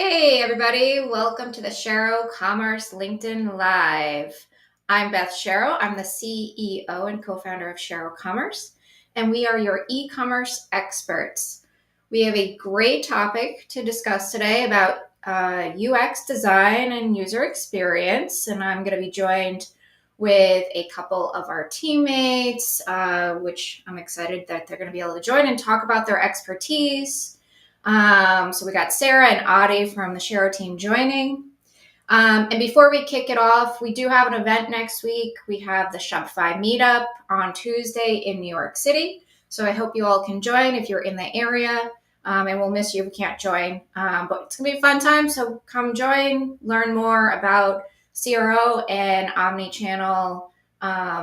Hey, everybody, welcome to the Shero Commerce LinkedIn Live. I'm Beth Shero. I'm the CEO and co founder of Shero Commerce, and we are your e commerce experts. We have a great topic to discuss today about UX design and user experience, and I'm going to be joined with a couple of our teammates, which I'm excited that they're going to be able to join and talk about their expertise. So we got Sara and Adi from the Shero team joining. And before we kick it off, we do have an event next week. We have the Shopify meetup on Tuesday in New York City. So I hope you all can join if you're in the area. And we'll miss you if you can't join. But it's going to be a fun time. So come join, learn more about CRO and omni-channel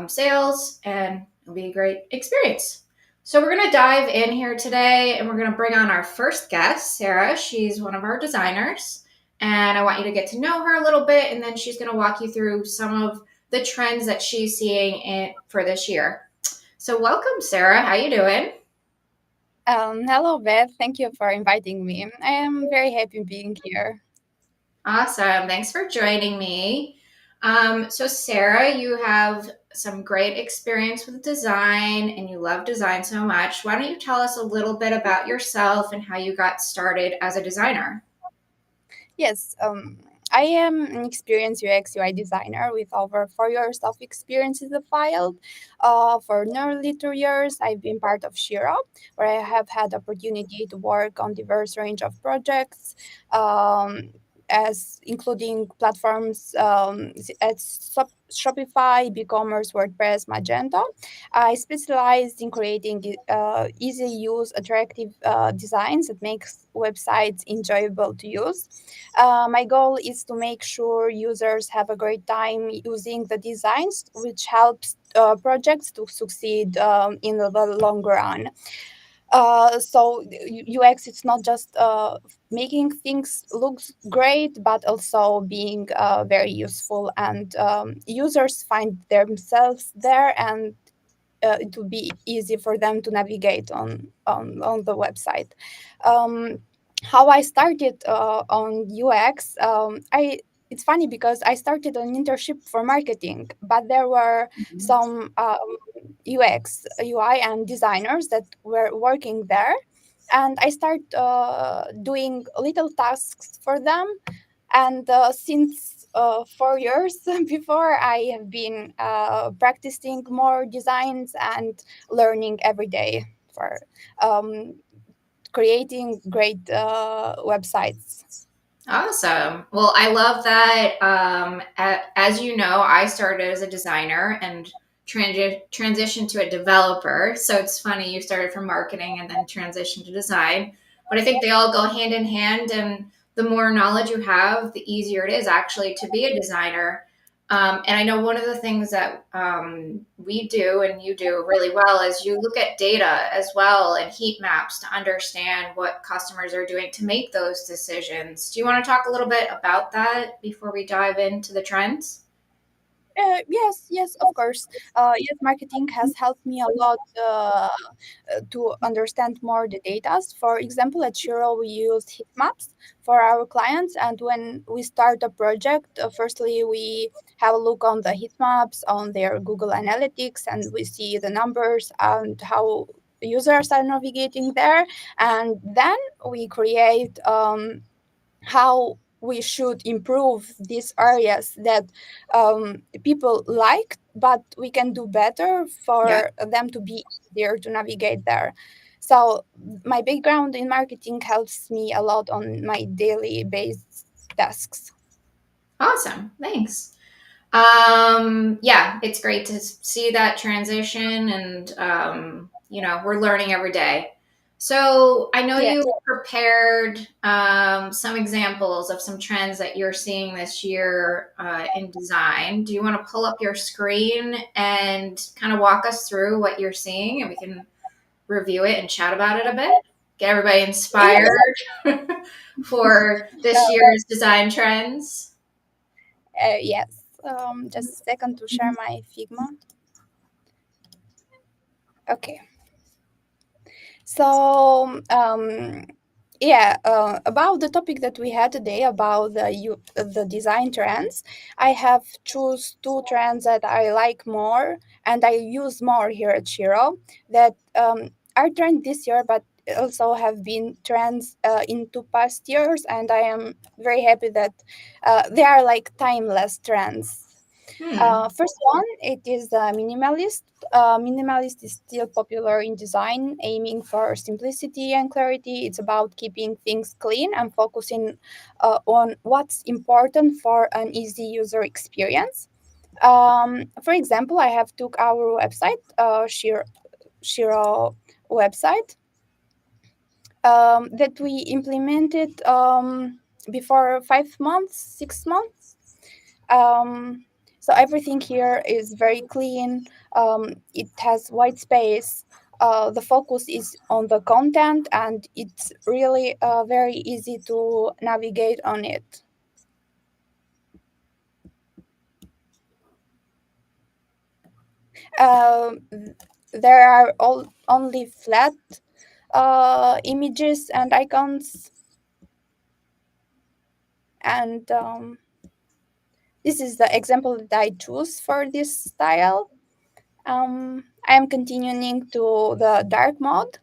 sales, and it'll be a great experience. So we're going to dive in here today, and we're going to bring on our first guest, Sara. She's one of our designers, and I want you to get to know her a little bit, and then she's going to walk you through some of the trends that she's seeing for this year. So welcome, Sara. How you doing? Hello, Beth. Thank you for inviting me. I am very happy being here. Awesome. Thanks for joining me. So Sara, you have some great experience with design and you love design so much. Why don't you tell us a little bit about yourself and how you got started as a designer? Yes, I am an experienced UX UI designer with over 4 years of experience in the field. For nearly 2 years, I've been part of Shiro, where I have had opportunity to work on diverse range of projects. As including platforms at Shopify, BigCommerce, WordPress, Magento. I specialized in creating easy use, attractive designs that makes websites enjoyable to use. My goal is to make sure users have a great time using the designs, which helps projects to succeed in the long run. UX, it's not just making things look great, but also being very useful, and users find themselves there, and it will be easy for them to navigate on the website. Um, how I started on UX, it's funny because I started an internship for marketing, but there were some UX, UI, and designers that were working there, and I started doing little tasks for them. And since 4 years before, I have been practicing more designs and learning every day for um, creating great websites. Awesome. Well, I love that. As you know, I started as a designer and transitioned to a developer. So it's funny you started from marketing and then transitioned to design. But I think they all go hand in hand. And the more knowledge you have, the easier it is actually to be a designer. And I know one of the things that we do and you do really well is you look at data as well and heat maps to understand what customers are doing to make those decisions. Do you want to talk a little bit about that before we dive into the trends? Yes, of course. Yes, marketing has helped me a lot to understand more the data. For example, at Shiro, we use heat maps for our clients, and when we start a project, firstly we have a look on the heat maps on their Google Analytics, and we see the numbers and how users are navigating there, and then we create how we should improve these areas that people like, but we can do better Yeah. for them to be easier to navigate there. So my background in marketing helps me a lot on my daily based tasks. Awesome. Thanks. Yeah, it's great to see that transition, and we're learning every day. So I know Yes. you prepared some examples of some trends that you're seeing this year in design. Do you want to pull up your screen and kind of walk us through what you're seeing, and we can review it and chat about it a bit? Get everybody Yes. inspired for this year's design trends. Yes. Just a second to share my Figma. Okay. So Yeah, about the topic that we had today about the design trends, I have choose two trends that I like more and I use more here at Shiro that are trend this year, but also have been trends into past years, and I am very happy that they are like timeless trends. Hmm. First one, it is the minimalist. Minimalist is still popular in design, aiming for simplicity and clarity. It's about keeping things clean and focusing on what's important for an easy user experience. For example, I have took our website, Shiro website, that we implemented before 5 months, 6 months. um, so everything here is very clean. It has white space. The focus is on the content, and it's really very easy to navigate on it. There are only flat images and icons, and this is the example that I choose for this style. I am continuing to the dark mode.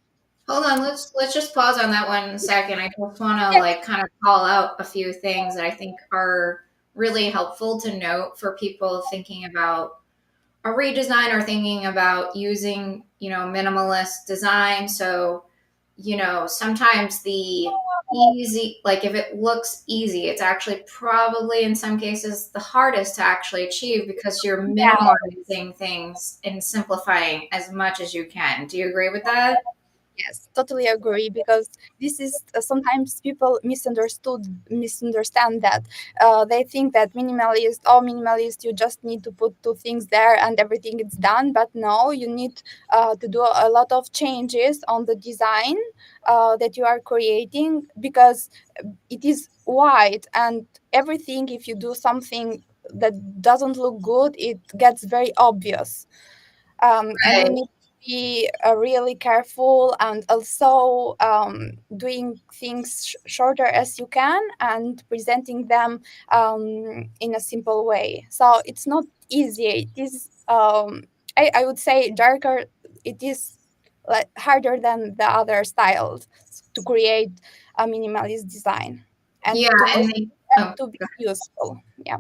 Hold on, let's just pause on that 1 second. I just want to Yes. like kind of call out a few things that I think are really helpful to note for people thinking about a redesign or thinking about using, minimalist design. So, sometimes the easy, like if it looks easy, it's actually probably in some cases the hardest to actually achieve because you're minimalizing things and simplifying as much as you can. Do you agree with that? Yes, totally agree, because this is sometimes people misunderstand that. They think that minimalist, you just need to put two things there and everything is done. But no, you need to do a lot of changes on the design that you are creating, because it is wide and everything. If you do something that doesn't look good, it gets very obvious. And you Right. need to be really careful, and also doing things shorter as you can and presenting them in a simple way. So it's not easy. It is, I would say, darker. It is like harder than the other styles to create a minimalist design and Yeah, to look and they, and oh, to be useful. Yeah.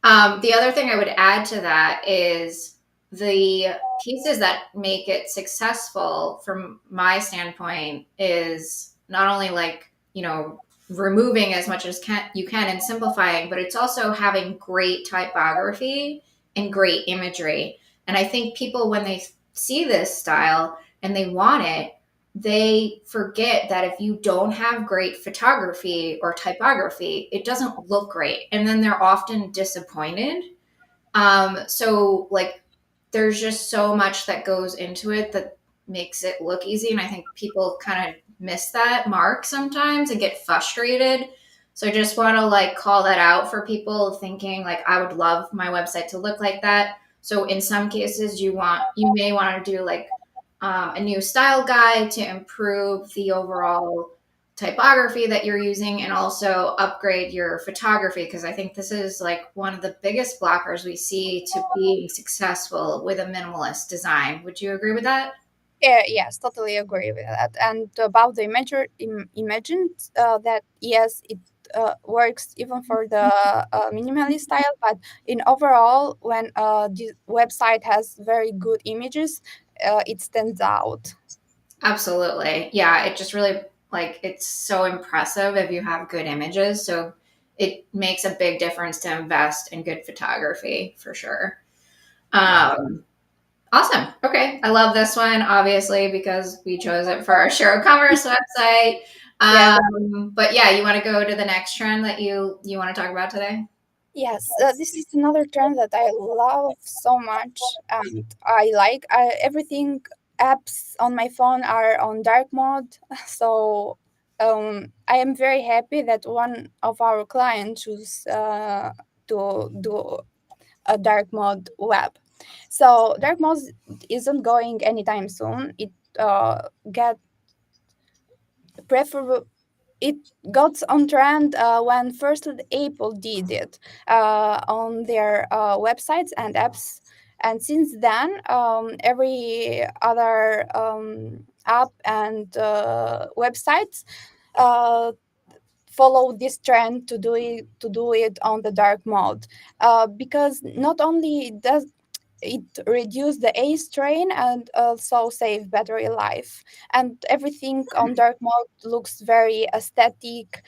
The other thing I would add to that is the pieces that make it successful from my standpoint is not only like, removing as much as you can and simplifying, but it's also having great typography and great imagery. And I think people, when they see this style and they want it, they forget that if you don't have great photography or typography, it doesn't look great. And then they're often disappointed. So like there's just so much that goes into it that makes it look easy. And I think people kind of miss that mark sometimes and get frustrated. So I just want to like call that out for people thinking like I would love my website to look like that. So in some cases you may want to do like a new style guide to improve the overall typography that you're using and also upgrade your photography because I think this is like one of the biggest blockers we see to being successful with a minimalist design. Would you agree with that? Yeah, yes, totally agree with that. And about the imagined that yes, it works even for the minimalist style, but in overall, when the website has very good images, it stands out. Absolutely. Yeah, it just really like it's so impressive if you have good images. So it makes a big difference to invest in good photography for sure. Yeah. Um, Awesome. Okay. I love this one, obviously, because we chose it for our Share Commerce website. Yeah. But yeah, you want to go to the next trend that you want to talk about today? Yes, this is another trend that I love so much, and I like everything. Apps on my phone are on dark mode, so I am very happy that one of our clients choose to do a dark mode web. So dark mode isn't going anytime soon. It get preferable. it got on trend when first Apple did it on their websites and apps, and since then every other app and websites uh, follow this trend to do it on the dark mode, because not only does it reduce the A strain and also save battery life, and everything on dark mode looks very aesthetic,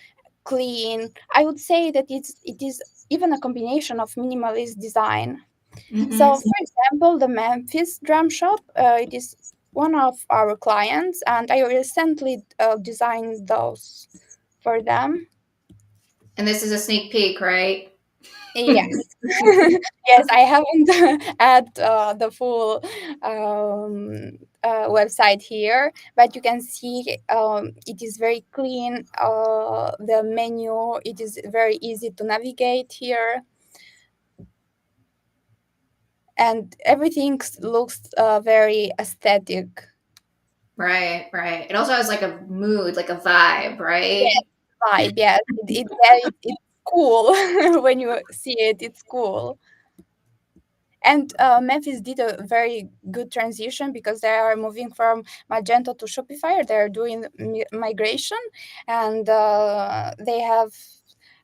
clean. I would say that it is even a combination of minimalist design. Hmm. So for example, the Memphis drum shop, it is one of our clients, and I recently designed those for them. And this is a sneak peek, right? Yes. Yes, I haven't add the full website here, but you can see it is very clean. The menu, it is very easy to navigate here, and everything looks very aesthetic. Right, right. It also has like a mood, like a vibe, Yes, right? vibe. Yes, it's cool when you see it. It's cool. And Memphis did a very good transition because they are moving from Magento to Shopify. They're doing migration, and they have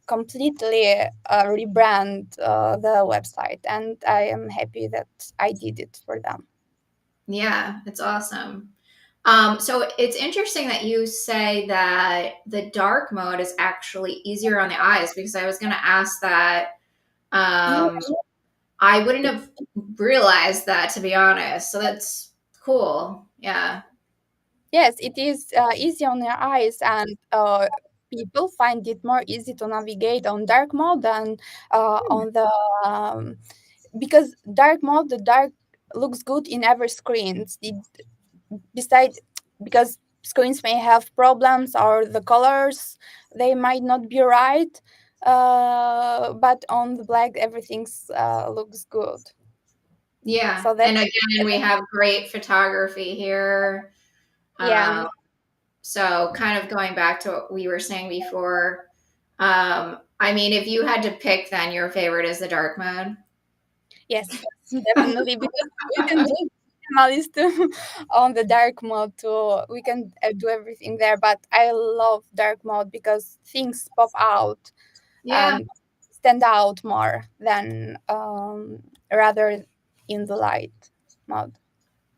completely rebrand the website. And I am happy that I did it for them. Yeah, it's awesome. So it's interesting that you say that the dark mode is actually easier on the eyes because I was going to ask that. Yeah. Um, I wouldn't have realized that, to be honest. So that's cool. Yeah. Yes, it is easy on your eyes, and people find it more easy to navigate on dark mode than on the because dark mode, the dark looks good in every screens. It, beside because screens may have problems or the colors they might not be right, but on the black everything's looks good. Yeah. So And that's again, we have great photography here. yeah. Um, so kind of going back to what we were saying before. I mean, if you had to pick, then your favorite is the dark mode. Yes, definitely, because we can do minimalist on the dark mode too. We can do everything there, but I love dark mode because things pop out Yeah. and stand out more than rather in the light mode.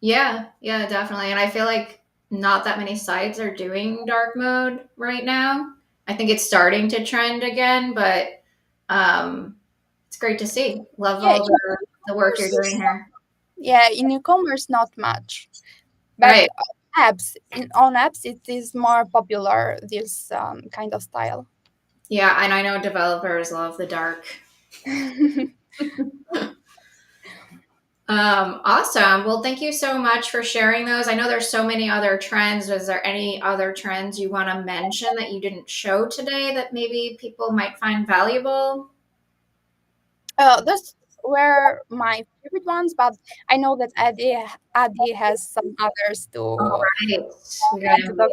Yeah. Yeah, definitely. And I feel like not that many sites are doing dark mode right now. I think it's starting to trend again, but um, it's great to see. Love Yeah, all in the work you're e-commerce, doing here. yeah, in e-commerce not much, but Right. on apps it is more popular this kind of style. Yeah, and I know developers love the dark. Awesome. Well, thank you so much for sharing those. I know there's so many other trends. Is there any other trends you want to mention that you didn't show today that maybe people might find valuable? Those were my favorite ones, but I know that Adi has some others All to right. We got to to talk about.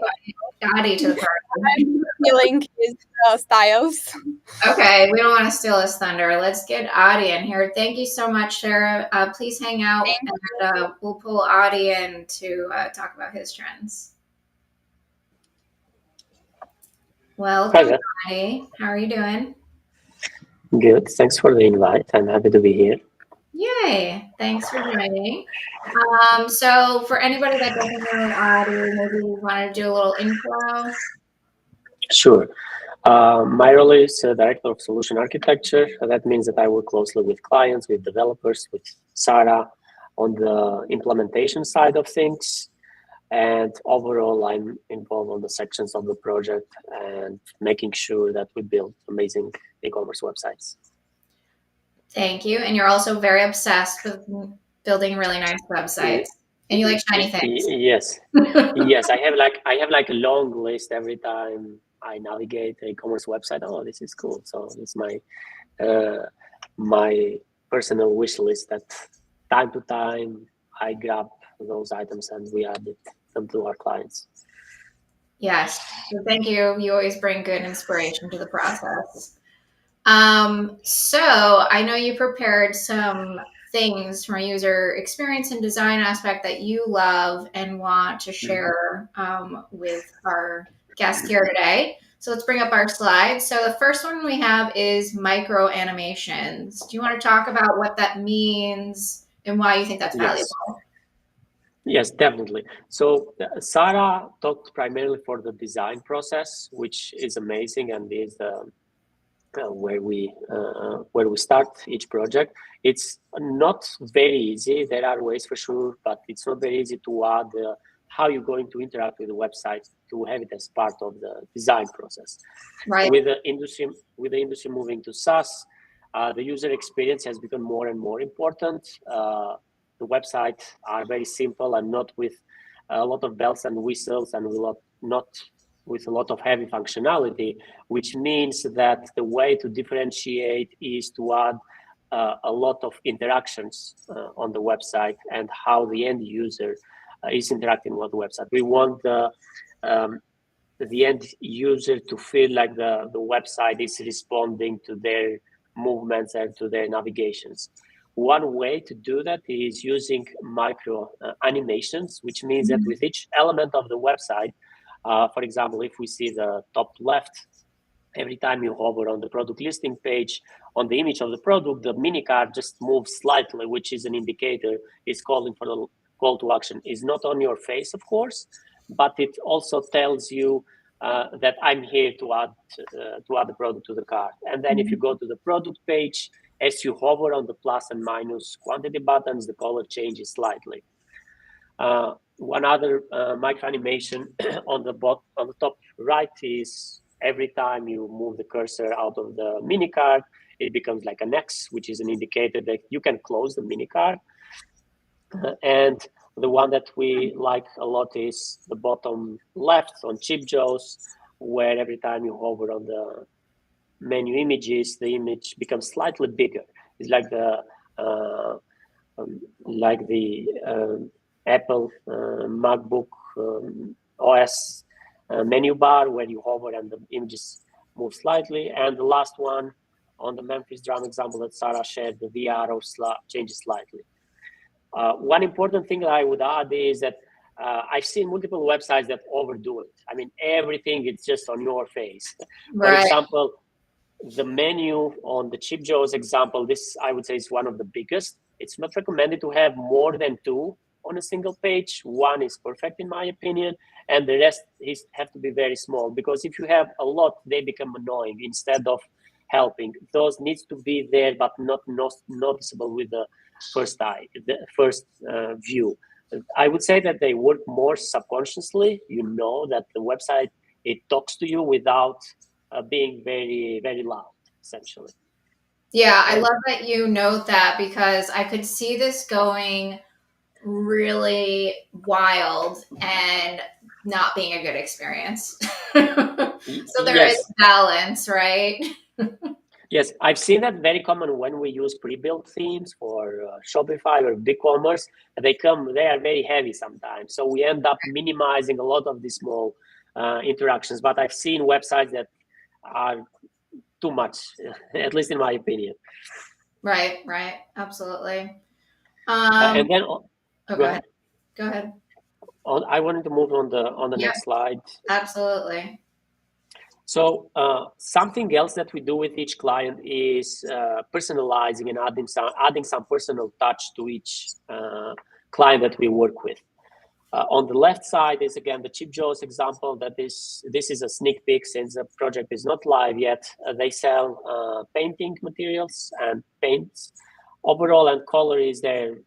invite Gotti to the party. I'm feeling his styles. Okay, we don't want to steal his thunder. Let's get Audie in here. Thank you so much, Sarah. Please hang out, Thank and we'll pull Audie in to talk about his trends. Hi Welcome, there. Audie. How are you doing? Good. Thanks for the invite. I'm happy to be here. Yay! Thanks for joining. So for anybody that doesn't know Audie, maybe you want to do a little intro. Sure. My role is Director of Solution Architecture. That means that I work closely with clients, with developers, with Sara on the implementation side of things. And overall, I'm involved on the sections of the project and making sure that we build amazing e-commerce websites. Thank you. And you're also very obsessed with building really nice websites, Y- and you like shiny things. Yes, yes. I have like a long list every time I navigate a e-commerce website. Oh, this is cool. So it's uh, my personal wish list that time to time I grab those items and we add them to our clients. Yes. So thank you. You always bring good inspiration to the process. So I know you prepared some things from a user experience and design aspect that you love and want to share with our guest here today. So let's bring up our slides. So the first one we have is micro animations. Do you want to talk about what that means and why you think that's Yes. valuable? Yes, definitely. So Sara talked primarily for the design process, which is amazing and is where we start each project. It's not very easy. There are ways for sure, but it's not very easy to add how you're going to interact with the website to have it as part of the design process. Right. With the industry moving to SaaS, the user experience has become more and more important. The websites are very simple and not with a lot of bells and whistles and not with a lot of heavy functionality, which means that the way to differentiate is to add a lot of interactions on the website and how the end user is interacting with the website. We want the end user to feel like the website is responding to their movements and to their navigations. One way to do that is using micro animations, which means that with each element of the website, for example, if we see the top left, every time you hover on the product listing page, on the image of the product, the mini card just moves slightly, which is an indicator it's calling for the call to action. It's not on your face, of course, but it also tells you that I'm here to add the product to the cart. And then if you go to the product page, as you hover on the plus and minus quantity buttons, the color changes slightly. One other micro animation on the top right is every time you move the cursor out of the mini card, it becomes like an X, which is an indicator that you can close the mini card. And the one that we like a lot is the bottom left on Chip Joe's, where every time you hover on the menu images, the image becomes slightly bigger. It's like the Apple MacBook OS menu bar where you hover and the images move slightly. And the last one on the Memphis drum example that Sara shared, the VR changes slightly. One important thing that I would add is that I've seen multiple websites that overdo it. I mean, everything is just on your face. Right. For example, the menu on the Chip Joe's example, this I would say is one of the biggest. It's not recommended to have more than two on a single page. One is perfect in my opinion, and the rest have to be very small, because if you have a lot, they become annoying instead of helping. Those needs to be there, but not noticeable with the first view. I would say that they work more subconsciously. You know that the website, it talks to you without being very, very loud, essentially. Yeah, I love that you note that, because I could see this going really wild and not being a good experience. So there is Yes. balance, right? Yes, I've seen that very common when we use pre-built themes for Shopify or BigCommerce. They are very heavy sometimes. So we end up minimizing a lot of these small interactions. But I've seen websites that are too much, at least in my opinion. Right, absolutely. And then, go ahead. Go ahead. I wanted to move on the next slide. Absolutely. So something else that we do with each client is personalizing and adding some personal touch to each client that we work with. On the left side is again the Chip Joe's example. This is a sneak peek since the project is not live yet. They sell painting materials and paints overall, and color is their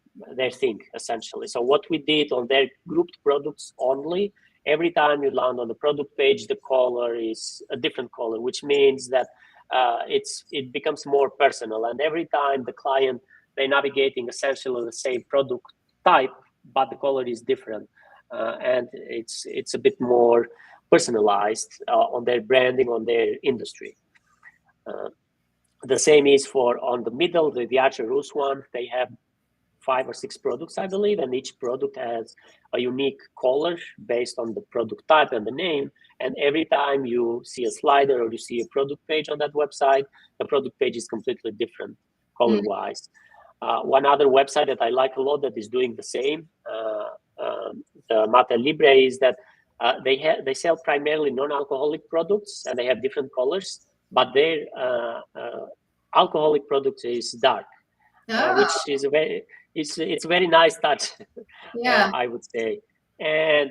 thing essentially. So what we did on their grouped products only, every time you land on the product page, the color is a different color, which means that it becomes more personal. And every time the client, they're navigating essentially the same product type, but the color is different, and it's a bit more personalized on their branding, on their industry. The same is for on the middle, the Archer Rus one. They have 5 or 6 products, I believe, and each product has a unique color based on the product type and the name. And every time you see a slider or you see a product page on that website, the product page is completely different color-wise. One other website that I like a lot that is doing the same, the Mate Libre, is that they sell primarily non-alcoholic products, and they have different colors, but their alcoholic product is dark, which is it's a very nice touch, I would say. And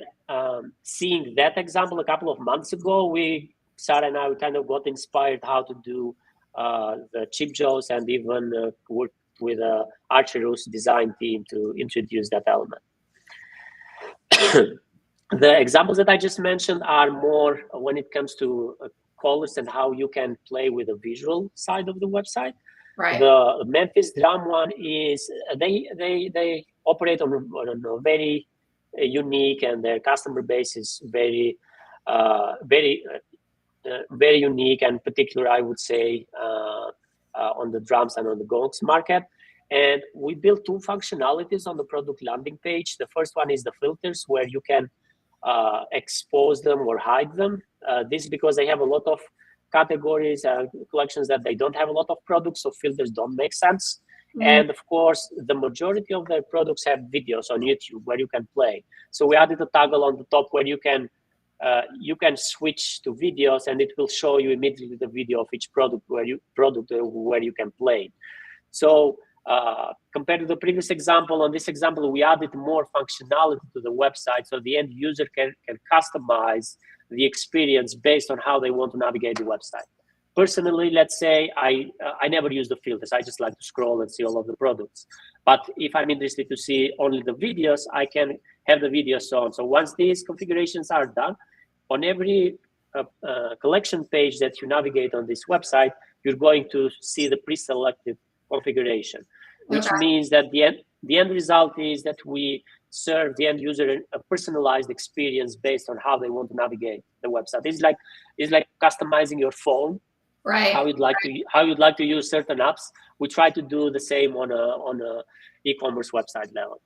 seeing that example a couple of months ago, Sara and I, we kind of got inspired how to do the chip jaws, and even work with Archerus design team to introduce that element. The examples that I just mentioned are more when it comes to colors and how you can play with the visual side of the website. Right. The Memphis Drum one is they operate on a very unique, and their customer base is very unique and particular, I would say, on the drums and on the gongs market. And we built 2 functionalities on the product landing page. The first one is the filters, where you can expose them or hide them. This because they have a lot of categories and collections that they don't have a lot of products, so filters don't make sense. And of course, the majority of their products have videos on YouTube where you can play. So we added a toggle on the top where you can switch to videos, and it will show you immediately the video of each product where you can play. So compared to the previous example, on this example, we added more functionality to the website, so the end user can customize the experience based on how they want to navigate the website. Personally, let's say I never use the filters. I just like to scroll and see all of the products. But if I'm interested to see only the videos, I can have the videos on. So once these configurations are done, on every collection page that you navigate on this website, you're going to see the pre-selected configuration, which means that the end result is that we serve the end user a personalized experience based on how they want to navigate the website. It's like customizing your phone, right? How you'd like to use certain apps. We try to do the same on a e-commerce website level.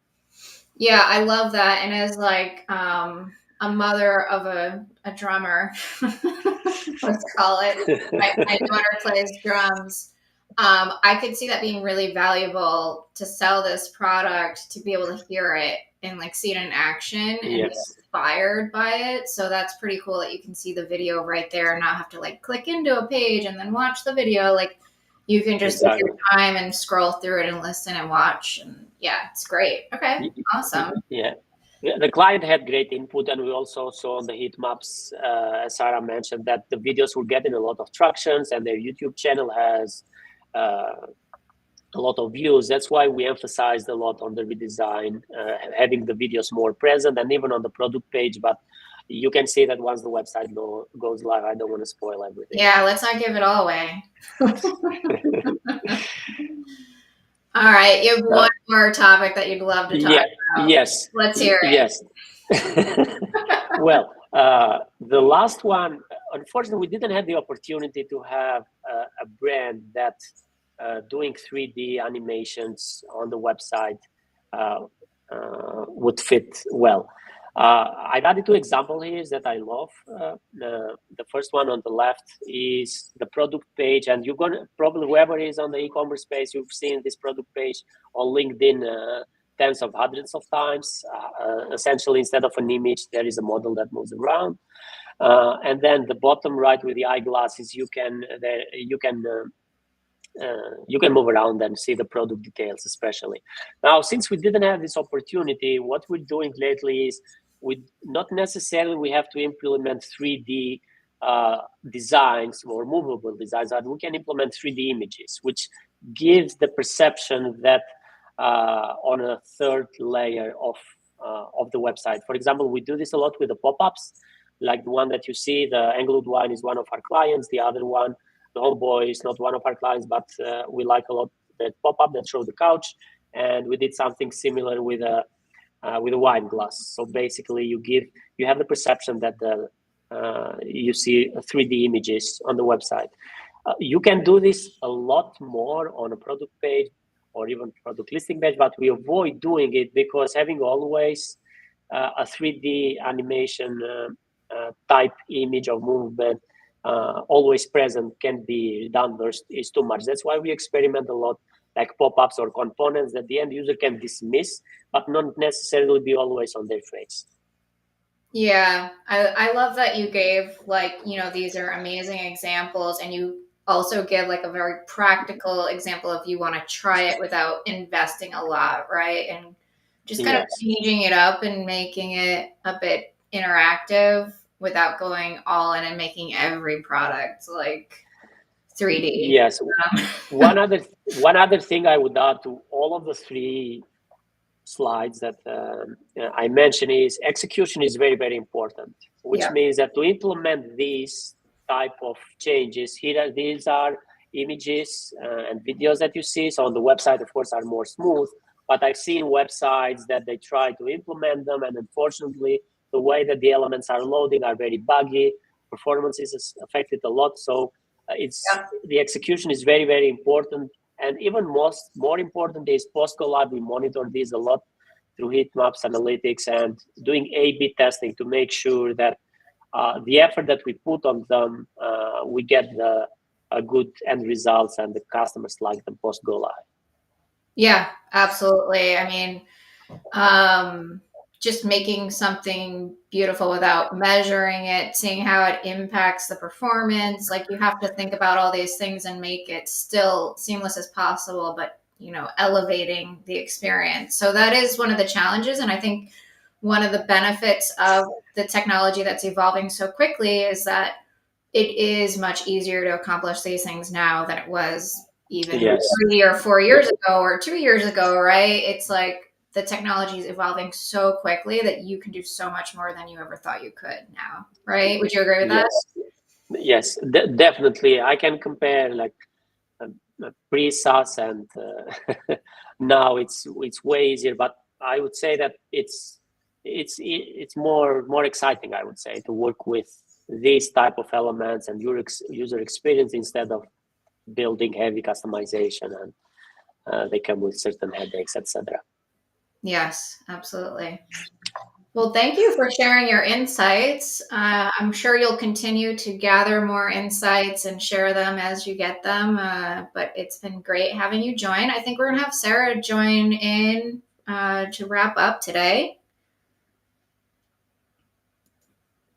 Yeah, I love that. And as like a mother of a drummer, let's call it, my daughter plays drums. I could see that being really valuable to sell this product, to be able to hear it and like see it in action and be inspired by it. So that's pretty cool that you can see the video right there and not have to like click into a page and then watch the video. Like you can just take your time and scroll through it and listen and watch. And yeah, it's great. Okay, awesome. Yeah. The client had great input, and we also saw on the heat maps, as Sara mentioned, that the videos were getting a lot of tractions, and their YouTube channel has a lot of views. That's why we emphasized a lot on the redesign, having the videos more present, and even on the product page. But you can see that once the website goes live. I don't want to spoil everything. Yeah, let's not give it all away. All right, you have one more topic that you'd love to talk about. Yes. Let's hear it. Yes. Well, the last one, unfortunately, we didn't have the opportunity to have a brand that doing 3D animations on the website would fit well. I've added 2 examples here that I love. The first one on the left is the product page, and you're gonna probably, whoever is on the e-commerce space, you've seen this product page on LinkedIn tens of hundreds of times. Essentially, instead of an image, there is a model that moves around, and then the bottom right with the eyeglasses, you can move around and see the product details, especially. Now, since we didn't have this opportunity, what we're doing lately is we have to implement 3D designs or movable designs, but we can implement 3D images, which gives the perception that on a third layer of the website. For example, we do this a lot with the pop-ups, like the one that you see. The Anglo Wine is one of our clients. The other one, the Homeboy, is not one of our clients, but we like a lot that pop-up that showed the couch, and we did something similar with a wine glass. So basically, you have the perception that you see 3D images on the website. You can do this a lot more on a product page. or even product listing page, but we avoid doing it because having always a 3D animation type image of movement always present can be redundant, is too much. That's why we experiment a lot, like pop-ups or components that the end user can dismiss, but not necessarily be always on their face. Yeah, I love that you gave, like, these are amazing examples, and you also give like a very practical example if you want to try it without investing a lot, right? And just kind of Yes. changing it up and making it a bit interactive without going all in and making every product like 3D. Yes. One other thing I would add to all of the three slides that I mentioned is execution is very, very important, which Yeah. means that to implement these type of changes, these are images and videos that you see. So on the website, of course, are more smooth, but I've seen websites that they try to implement them, and unfortunately, the way that the elements are loading are very buggy. Performance is affected a lot. So the execution is very, very important. And even more important is post-go-live. We monitor these a lot through heat maps, analytics, and doing A/B testing to make sure that the effort that we put on them, we get the good end results, and the customers like them post-go-live. Yeah, absolutely. I mean, just making something beautiful without measuring it, seeing how it impacts the performance. Like, you have to think about all these things and make it still seamless as possible, but elevating the experience. So that is one of the challenges. And I think one of the benefits of the technology that's evolving so quickly is that it is much easier to accomplish these things now than it was even Yes. 3 or 4 years ago or 2 years ago, right? It's like the technology is evolving so quickly that you can do so much more than you ever thought you could now, right? Would you agree with that? Yes, definitely. I can compare like pre-SaaS and now it's way easier. But I would say that it's more exciting, I would say, to work with these type of elements and user experience instead of building heavy customization, and they come with certain headaches, etc. Yes, absolutely. Well, thank you for sharing your insights. I'm sure you'll continue to gather more insights and share them as you get them. But it's been great having you join. I think we're going to have Sara join in to wrap up today.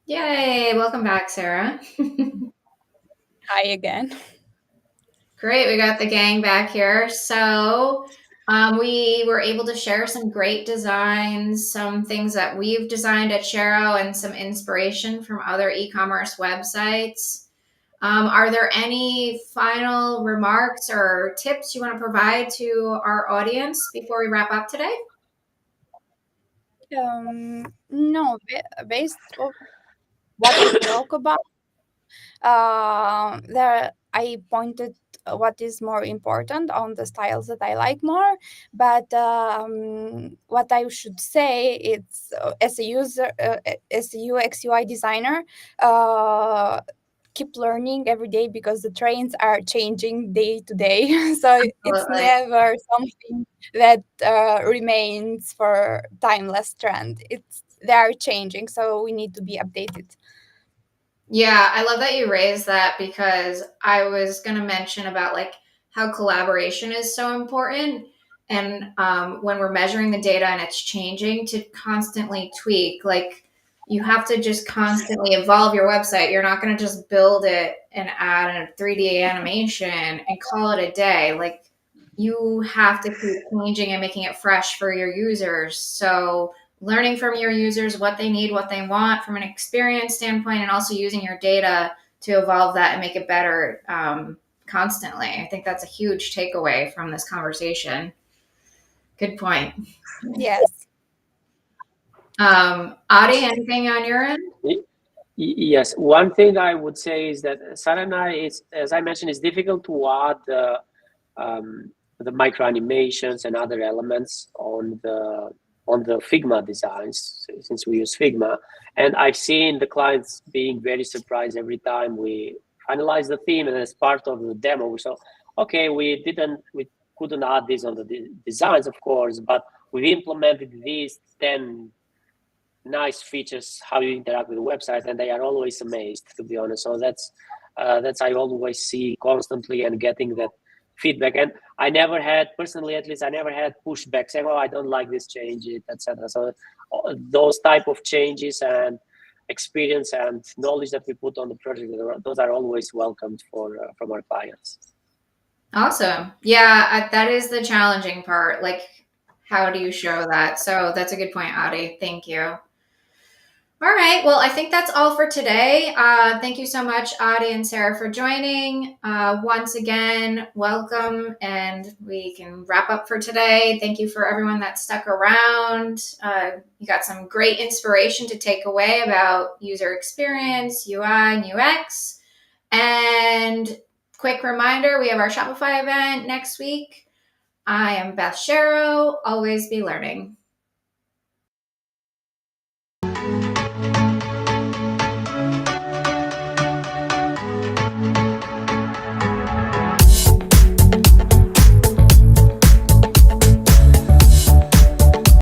Yay. Welcome back, Sara. Hi again. Great. We got the gang back here. So we were able to share some great designs, some things that we've designed at Shero, and some inspiration from other e-commerce websites. Are there any final remarks or tips you want to provide to our audience before we wrap up today? No, based on what we talk about, there I pointed what is more important on the styles that I like more. But what I should say is, as a user, as a UX UI designer, keep learning every day because the trends are changing day to day. So it's Absolutely. never something that remains for timeless trend. They are changing, so we need to be updated. Yeah, I love that you raised that because I was going to mention about like how collaboration is so important. And when we're measuring the data and it's changing, to constantly tweak, like you have to just constantly evolve your website. You're not going to just build it and add a 3D animation and call it a day. Like, you have to keep changing and making it fresh for your users. So learning from your users what they need, what they want from an experience standpoint, and also using your data to evolve that and make it better constantly. I think that's a huge takeaway from this conversation. Good point. Yes. Adi, anything on your end? Yes, one thing I would say is that Sara and I, as I mentioned, it's difficult to add the micro animations and other elements on the Figma designs, since we use Figma. And I've seen the clients being very surprised every time we finalize the theme, and as part of the demo, we saw, okay, we couldn't add this on the designs, of course, but we implemented these 10 nice features how you interact with the website, and they are always amazed, to be honest. So that's I always see constantly and getting that feedback. And I never had, personally at least, I never had pushback saying, oh, I don't like this, change it, etc. So those type of changes and experience and knowledge that we put on the project, those are always welcomed from our clients. Awesome. Yeah, that is the challenging part. Like, how do you show that? So that's a good point, Adi. Thank you. All right. Well, I think that's all for today. Thank you so much, Adi and Sara, for joining. Once again, welcome, and we can wrap up for today. Thank you for everyone that stuck around. You got some great inspiration to take away about user experience, UI, and UX. And quick reminder, we have our Shopify event next week. I am Beth Shero. Always be learning.